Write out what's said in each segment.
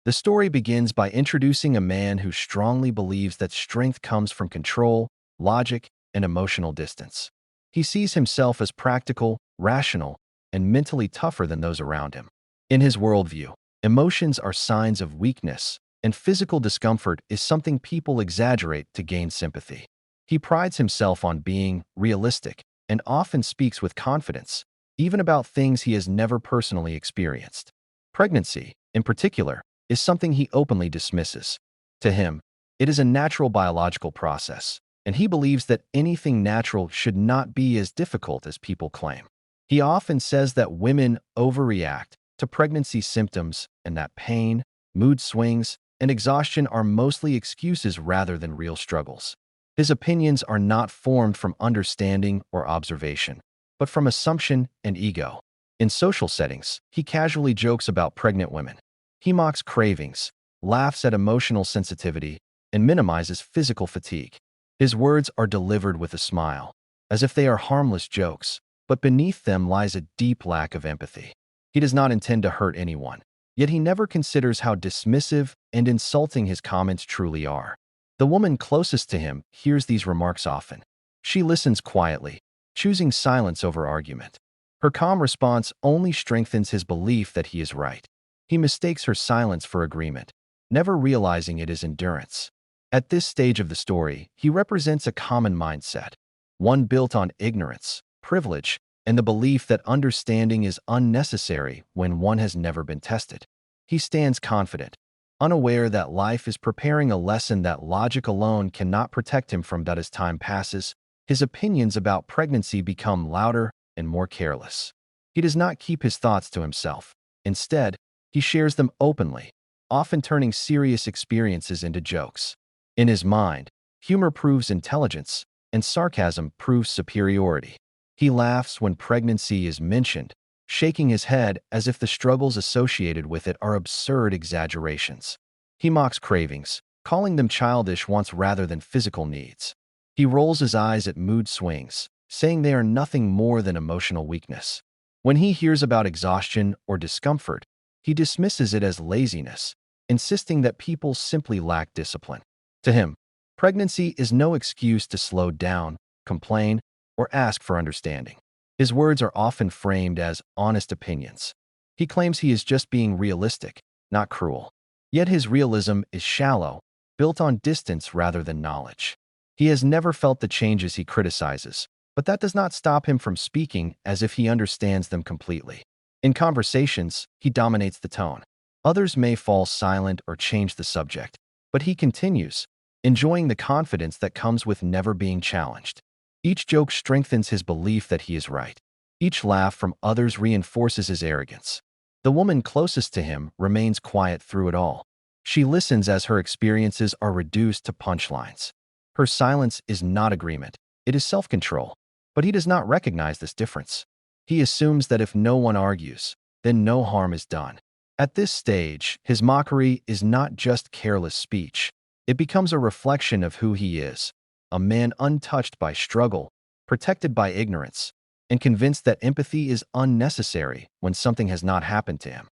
The story begins by introducing a man who strongly believes that strength comes from control, logic, and emotional distance. He sees himself as practical, rational, and mentally tougher than those around him. In his worldview, emotions are signs of weakness, and physical discomfort is something people exaggerate to gain sympathy. He prides himself on being realistic and often speaks with confidence, even about things he has never personally experienced. Pregnancy, in particular, is something he openly dismisses. To him, it is a natural biological process, and he believes that anything natural should not be as difficult as people claim. He often says that women overreact to pregnancy symptoms and that pain, mood swings, and exhaustion are mostly excuses rather than real struggles. His opinions are not formed from understanding or observation, but from assumption and ego. In social settings, he casually jokes about pregnant women. He mocks cravings, laughs at emotional sensitivity, and minimizes physical fatigue. His words are delivered with a smile, as if they are harmless jokes, but beneath them lies a deep lack of empathy. He does not intend to hurt anyone, yet he never considers how dismissive and insulting his comments truly are. The woman closest to him hears these remarks often. She listens quietly, choosing silence over argument. Her calm response only strengthens his belief that he is right. He mistakes her silence for agreement, never realizing it is endurance. At this stage of the story, he represents a common mindset, one built on ignorance, privilege, and the belief that understanding is unnecessary when one has never been tested. He stands confident, unaware that life is preparing a lesson that logic alone cannot protect him from. But as time passes, his opinions about pregnancy become louder and more careless. He does not keep his thoughts to himself. Instead, he shares them openly, often turning serious experiences into jokes. In his mind, humor proves intelligence, and sarcasm proves superiority. He laughs when pregnancy is mentioned, shaking his head as if the struggles associated with it are absurd exaggerations. He mocks cravings, calling them childish wants rather than physical needs. He rolls his eyes at mood swings, saying they are nothing more than emotional weakness. When he hears about exhaustion or discomfort, he dismisses it as laziness, insisting that people simply lack discipline. To him, pregnancy is no excuse to slow down, complain, or ask for understanding. His words are often framed as honest opinions. He claims he is just being realistic, not cruel. Yet his realism is shallow, built on distance rather than knowledge. He has never felt the changes he criticizes, but that does not stop him from speaking as if he understands them completely. In conversations, he dominates the tone. Others may fall silent or change the subject, but he continues, enjoying the confidence that comes with never being challenged. Each joke strengthens his belief that he is right. Each laugh from others reinforces his arrogance. The woman closest to him remains quiet through it all. She listens as her experiences are reduced to punchlines. Her silence is not agreement, it is self-control. But he does not recognize this difference. He assumes that if no one argues, then no harm is done. At this stage, his mockery is not just careless speech. It becomes a reflection of who he is, a man untouched by struggle, protected by ignorance, and convinced that empathy is unnecessary when something has not happened to him.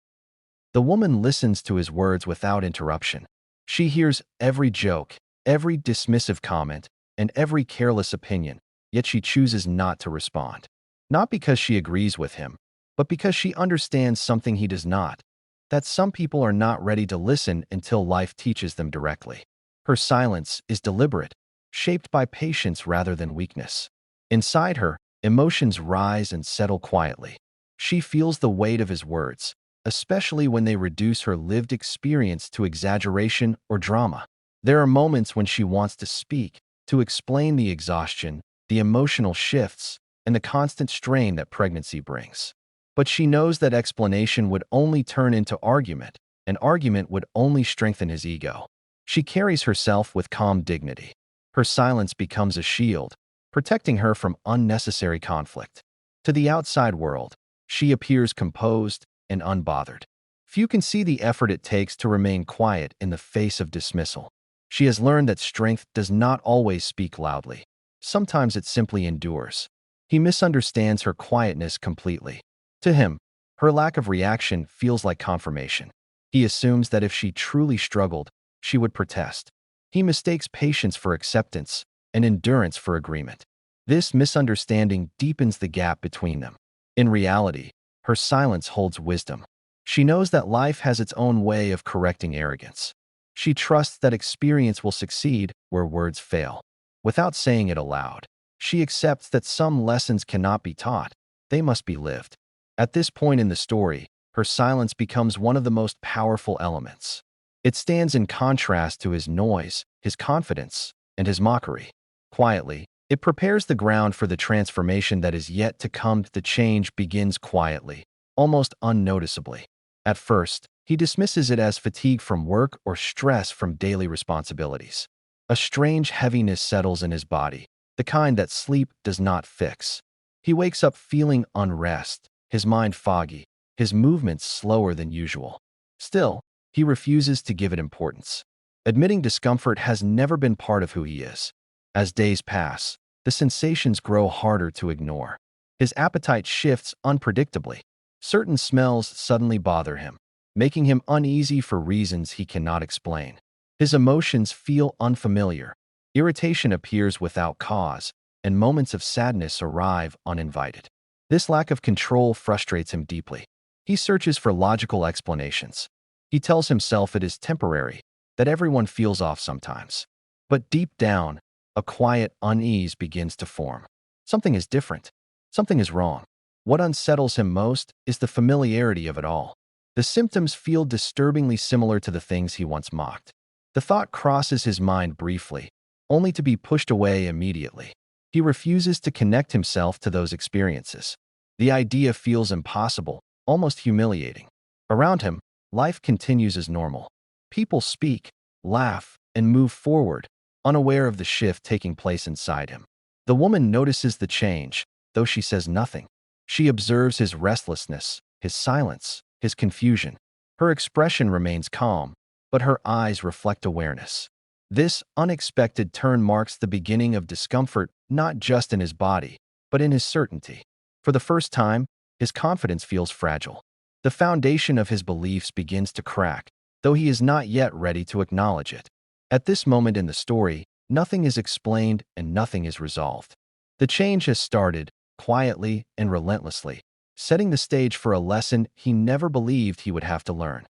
The woman listens to his words without interruption. She hears every joke, every dismissive comment, and every careless opinion, yet she chooses not to respond. Not because she agrees with him, but because she understands something he does not, that some people are not ready to listen until life teaches them directly. Her silence is deliberate, shaped by patience rather than weakness. Inside her, emotions rise and settle quietly. She feels the weight of his words, especially when they reduce her lived experience to exaggeration or drama. There are moments when she wants to speak, to explain the exhaustion, the emotional shifts, and the constant strain that pregnancy brings. But she knows that explanation would only turn into argument, and argument would only strengthen his ego. She carries herself with calm dignity. Her silence becomes a shield, protecting her from unnecessary conflict. To the outside world, she appears composed and unbothered. Few can see the effort it takes to remain quiet in the face of dismissal. She has learned that strength does not always speak loudly. Sometimes it simply endures. He misunderstands her quietness completely. To him, her lack of reaction feels like confirmation. He assumes that if she truly struggled, she would protest. He mistakes patience for acceptance and endurance for agreement. This misunderstanding deepens the gap between them. In reality, her silence holds wisdom. She knows that life has its own way of correcting arrogance. She trusts that experience will succeed where words fail. Without saying it aloud, she accepts that some lessons cannot be taught, they must be lived. At this point in the story, her silence becomes one of the most powerful elements. It stands in contrast to his noise, his confidence, and his mockery. Quietly, it prepares the ground for the transformation that is yet to come. The change begins quietly, almost unnoticeably. At first, he dismisses it as fatigue from work or stress from daily responsibilities. A strange heaviness settles in his body, the kind that sleep does not fix. He wakes up feeling unrest, his mind foggy, his movements slower than usual. Still, he refuses to give it importance. Admitting discomfort has never been part of who he is. As days pass, the sensations grow harder to ignore. His appetite shifts unpredictably. Certain smells suddenly bother him, making him uneasy for reasons he cannot explain. His emotions feel unfamiliar. Irritation appears without cause, and moments of sadness arrive uninvited. This lack of control frustrates him deeply. He searches for logical explanations. He tells himself it is temporary, that everyone feels off sometimes. But deep down, a quiet unease begins to form. Something is different. Something is wrong. What unsettles him most is the familiarity of it all. The symptoms feel disturbingly similar to the things he once mocked. The thought crosses his mind briefly, only to be pushed away immediately. He refuses to connect himself to those experiences. The idea feels impossible, almost humiliating. Around him, life continues as normal. People speak, laugh, and move forward, unaware of the shift taking place inside him. The woman notices the change, though she says nothing. She observes his restlessness, his silence, his confusion. Her expression remains calm, but her eyes reflect awareness. This unexpected turn marks the beginning of discomfort, not just in his body, but in his certainty. For the first time, his confidence feels fragile. The foundation of his beliefs begins to crack, though he is not yet ready to acknowledge it. At this moment in the story, nothing is explained and nothing is resolved. The change has started, quietly and relentlessly, setting the stage for a lesson he never believed he would have to learn.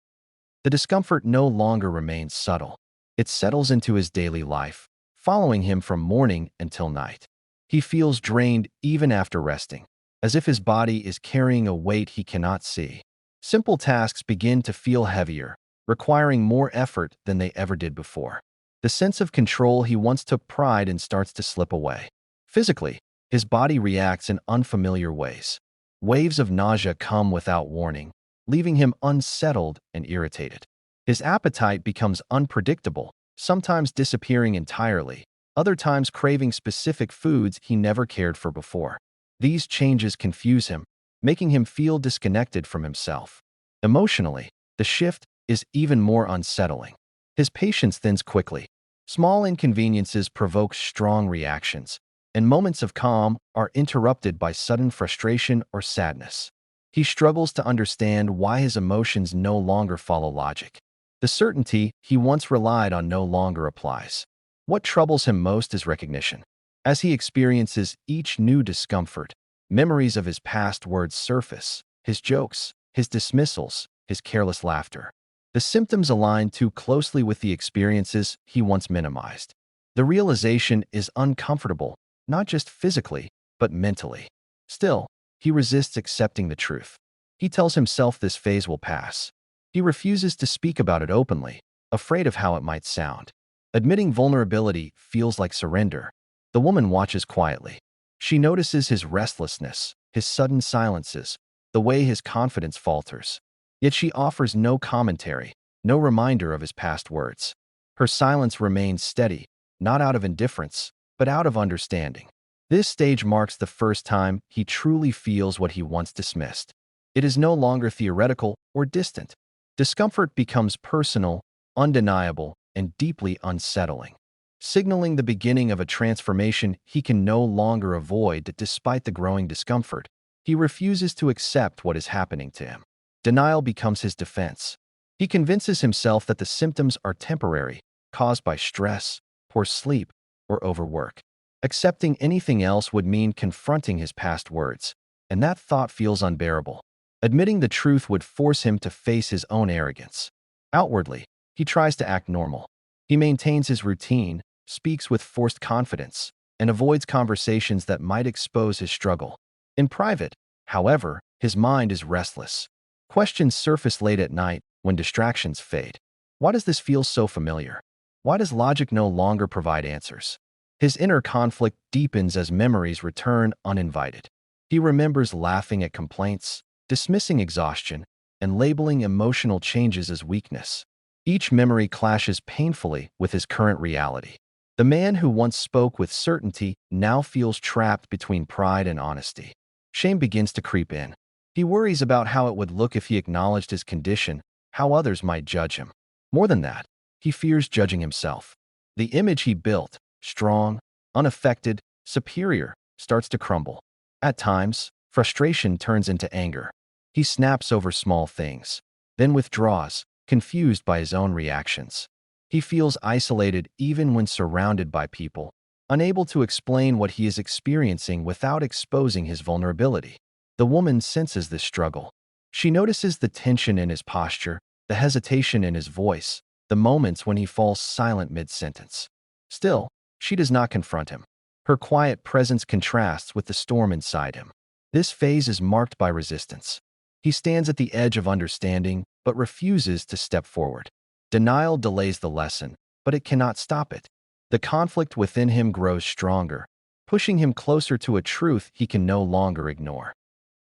The discomfort no longer remains subtle. It settles into his daily life, following him from morning until night. He feels drained even after resting, as if his body is carrying a weight he cannot see. Simple tasks begin to feel heavier, requiring more effort than they ever did before. The sense of control he once took pride in starts to slip away. Physically, his body reacts in unfamiliar ways. Waves of nausea come without warning, leaving him unsettled and irritated. His appetite becomes unpredictable, sometimes disappearing entirely, other times craving specific foods he never cared for before. These changes confuse him, making him feel disconnected from himself. Emotionally, the shift is even more unsettling. His patience thins quickly. Small inconveniences provoke strong reactions, and moments of calm are interrupted by sudden frustration or sadness. He struggles to understand why his emotions no longer follow logic. The certainty he once relied on no longer applies. What troubles him most is recognition. As he experiences each new discomfort, memories of his past words surface, his jokes, his dismissals, his careless laughter. The symptoms align too closely with the experiences he once minimized. The realization is uncomfortable, not just physically, but mentally. Still, he resists accepting the truth. He tells himself this phase will pass. He refuses to speak about it openly, afraid of how it might sound. Admitting vulnerability feels like surrender. The woman watches quietly. She notices his restlessness, his sudden silences, the way his confidence falters. Yet she offers no commentary, no reminder of his past words. Her silence remains steady, not out of indifference, but out of understanding. This stage marks the first time he truly feels what he once dismissed. It is no longer theoretical or distant. Discomfort becomes personal, undeniable, and deeply unsettling, signaling the beginning of a transformation he can no longer avoid. Despite the growing discomfort, he refuses to accept what is happening to him. Denial becomes his defense. He convinces himself that the symptoms are temporary, caused by stress, poor sleep, or overwork. Accepting anything else would mean confronting his past words, and that thought feels unbearable. Admitting the truth would force him to face his own arrogance. Outwardly, he tries to act normal. He maintains his routine, speaks with forced confidence, and avoids conversations that might expose his struggle. In private, however, his mind is restless. Questions surface late at night when distractions fade. Why does this feel so familiar? Why does logic no longer provide answers? His inner conflict deepens as memories return uninvited. He remembers laughing at complaints, dismissing exhaustion, and labeling emotional changes as weakness. Each memory clashes painfully with his current reality. The man who once spoke with certainty now feels trapped between pride and honesty. Shame begins to creep in. He worries about how it would look if he acknowledged his condition, how others might judge him. More than that, he fears judging himself. The image he built, strong, unaffected, superior, starts to crumble. At times, frustration turns into anger. He snaps over small things, then withdraws, confused by his own reactions. He feels isolated even when surrounded by people, unable to explain what he is experiencing without exposing his vulnerability. The woman senses this struggle. She notices the tension in his posture, the hesitation in his voice, the moments when he falls silent mid-sentence. Still, she does not confront him. Her quiet presence contrasts with the storm inside him. This phase is marked by resistance. He stands at the edge of understanding, but refuses to step forward. Denial delays the lesson, but it cannot stop it. The conflict within him grows stronger, pushing him closer to a truth he can no longer ignore.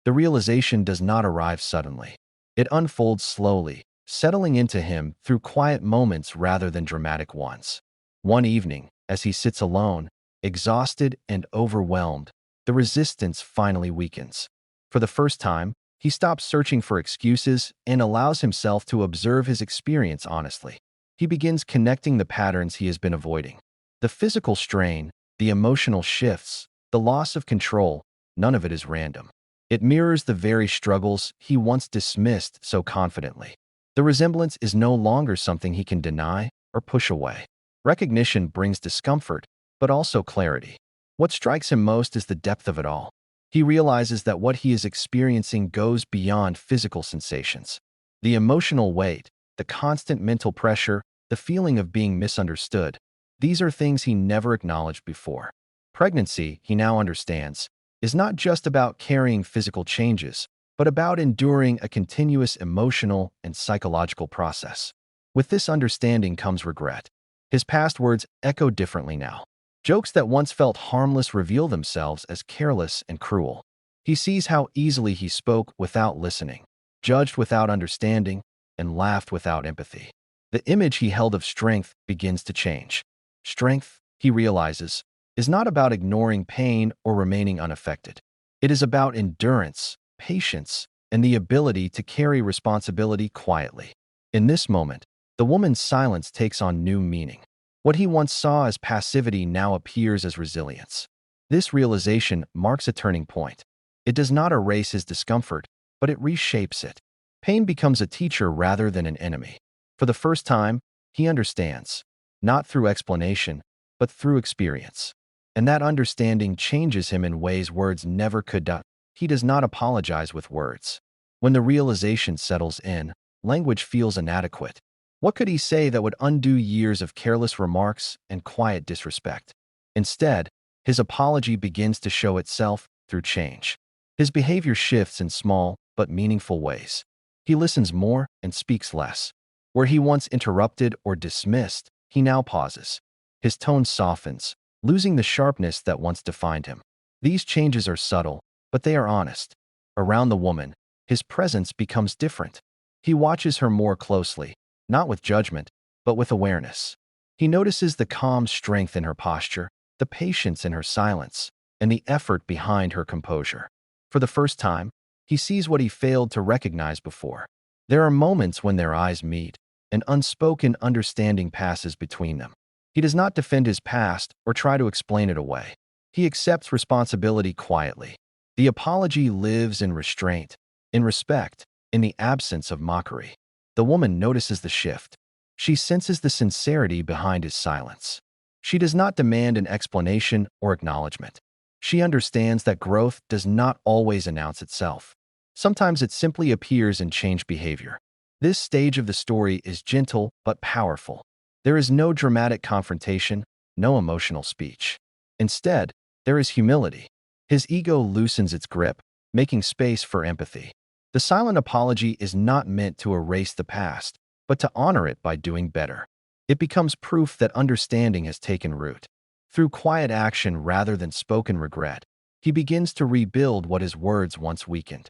The realization does not arrive suddenly. It unfolds slowly, settling into him through quiet moments rather than dramatic ones. One evening, as he sits alone, exhausted and overwhelmed, the resistance finally weakens. For the first time, he stops searching for excuses and allows himself to observe his experience honestly. He begins connecting the patterns he has been avoiding. The physical strain, the emotional shifts, the loss of control, none of it is random. It mirrors the very struggles he once dismissed so confidently. The resemblance is no longer something he can deny or push away. Recognition brings discomfort, but also clarity. What strikes him most is the depth of it all. He realizes that what he is experiencing goes beyond physical sensations. The emotional weight, the constant mental pressure, the feeling of being misunderstood, these are things he never acknowledged before. Pregnancy, he now understands, is not just about carrying physical changes, but about enduring a continuous emotional and psychological process. With this understanding comes regret. His past words echo differently now. Jokes that once felt harmless reveal themselves as careless and cruel. He sees how easily he spoke without listening, judged without understanding, and laughed without empathy. The image he held of strength begins to change. Strength, he realizes, is not about ignoring pain or remaining unaffected. It is about endurance, patience, and the ability to carry responsibility quietly. In this moment, the woman's silence takes on new meaning. What he once saw as passivity now appears as resilience. This realization marks a turning point. It does not erase his discomfort, but it reshapes it. Pain becomes a teacher rather than an enemy. For the first time, he understands, not through explanation, but through experience. And that understanding changes him in ways words never could do. He does not apologize with words. When the realization settles in, language feels inadequate. What could he say that would undo years of careless remarks and quiet disrespect? Instead, his apology begins to show itself through change. His behavior shifts in small but meaningful ways. He listens more and speaks less. Where he once interrupted or dismissed, he now pauses. His tone softens, losing the sharpness that once defined him. These changes are subtle, but they are honest. Around the woman, his presence becomes different. He watches her more closely, not with judgment, but with awareness. He notices the calm strength in her posture, the patience in her silence, and the effort behind her composure. For the first time, he sees what he failed to recognize before. There are moments when their eyes meet, an unspoken understanding passes between them. He does not defend his past or try to explain it away. He accepts responsibility quietly. The apology lives in restraint, in respect, in the absence of mockery. The woman notices the shift. She senses the sincerity behind his silence. She does not demand an explanation or acknowledgement. She understands that growth does not always announce itself. Sometimes it simply appears in changed behavior. This stage of the story is gentle but powerful. There is no dramatic confrontation, no emotional speech. Instead, there is humility. His ego loosens its grip, making space for empathy. The silent apology is not meant to erase the past, but to honor it by doing better. It becomes proof that understanding has taken root. Through quiet action rather than spoken regret, he begins to rebuild what his words once weakened.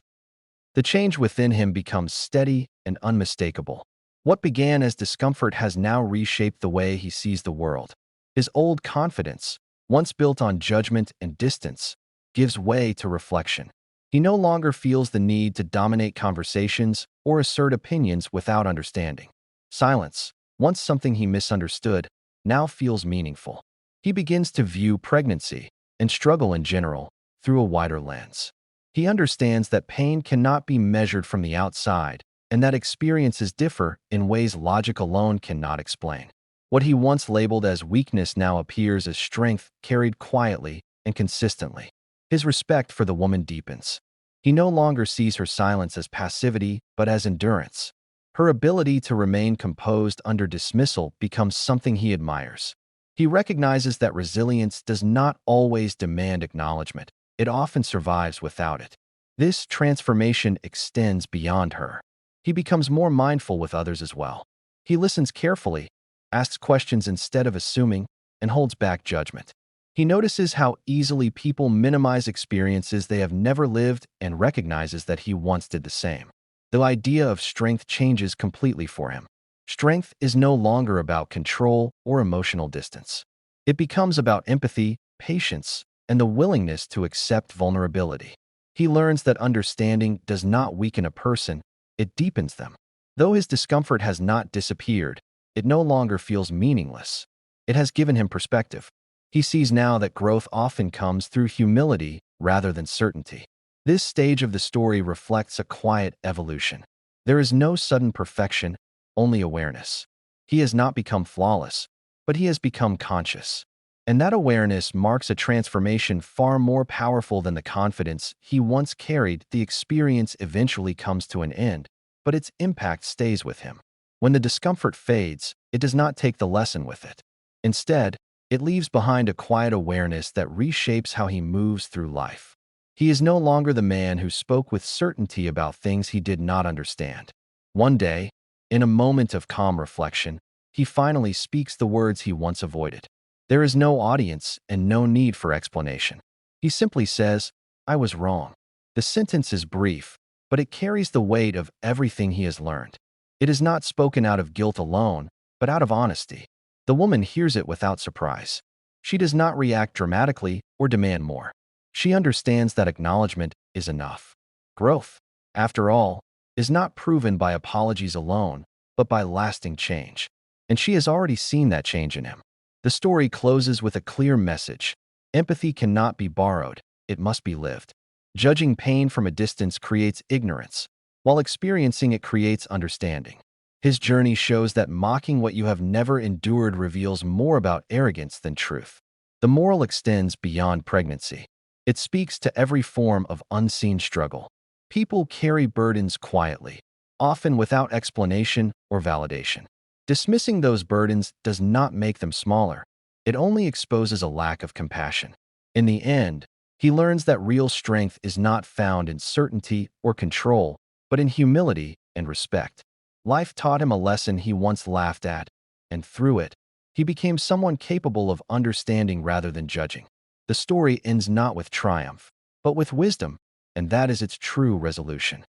The change within him becomes steady and unmistakable. What began as discomfort has now reshaped the way he sees the world. His old confidence, once built on judgment and distance, gives way to reflection. He no longer feels the need to dominate conversations or assert opinions without understanding. Silence, once something he misunderstood, now feels meaningful. He begins to view pregnancy and struggle in general through a wider lens. He understands that pain cannot be measured from the outside and that experiences differ in ways logic alone cannot explain. What he once labeled as weakness now appears as strength carried quietly and consistently. His respect for the woman deepens. He no longer sees her silence as passivity, but as endurance. Her ability to remain composed under dismissal becomes something he admires. He recognizes that resilience does not always demand acknowledgement. It often survives without it. This transformation extends beyond her. He becomes more mindful with others as well. He listens carefully, asks questions instead of assuming, and holds back judgment. He notices how easily people minimize experiences they have never lived and recognizes that he once did the same. The idea of strength changes completely for him. Strength is no longer about control or emotional distance. It becomes about empathy, patience, and the willingness to accept vulnerability. He learns that understanding does not weaken a person, it deepens them. Though his discomfort has not disappeared, it no longer feels meaningless. It has given him perspective. He sees now that growth often comes through humility rather than certainty. This stage of the story reflects a quiet evolution. There is no sudden perfection, only awareness. He has not become flawless, but he has become conscious. And that awareness marks a transformation far more powerful than the confidence he once carried. The experience eventually comes to an end, but its impact stays with him. When the discomfort fades, it does not take the lesson with it. Instead, it leaves behind a quiet awareness that reshapes how he moves through life. He is no longer the man who spoke with certainty about things he did not understand. One day, in a moment of calm reflection, he finally speaks the words he once avoided. There is no audience and no need for explanation. He simply says, "I was wrong." The sentence is brief, but it carries the weight of everything he has learned. It is not spoken out of guilt alone, but out of honesty. The woman hears it without surprise. She does not react dramatically or demand more. She understands that acknowledgement is enough. Growth, after all, is not proven by apologies alone, but by lasting change. And she has already seen that change in him. The story closes with a clear message. Empathy cannot be borrowed, it must be lived. Judging pain from a distance creates ignorance, while experiencing it creates understanding. His journey shows that mocking what you have never endured reveals more about arrogance than truth. The moral extends beyond pregnancy. It speaks to every form of unseen struggle. People carry burdens quietly, often without explanation or validation. Dismissing those burdens does not make them smaller. It only exposes a lack of compassion. In the end, he learns that real strength is not found in certainty or control, but in humility and respect. Life taught him a lesson he once laughed at, and through it, he became someone capable of understanding rather than judging. The story ends not with triumph, but with wisdom, and that is its true resolution.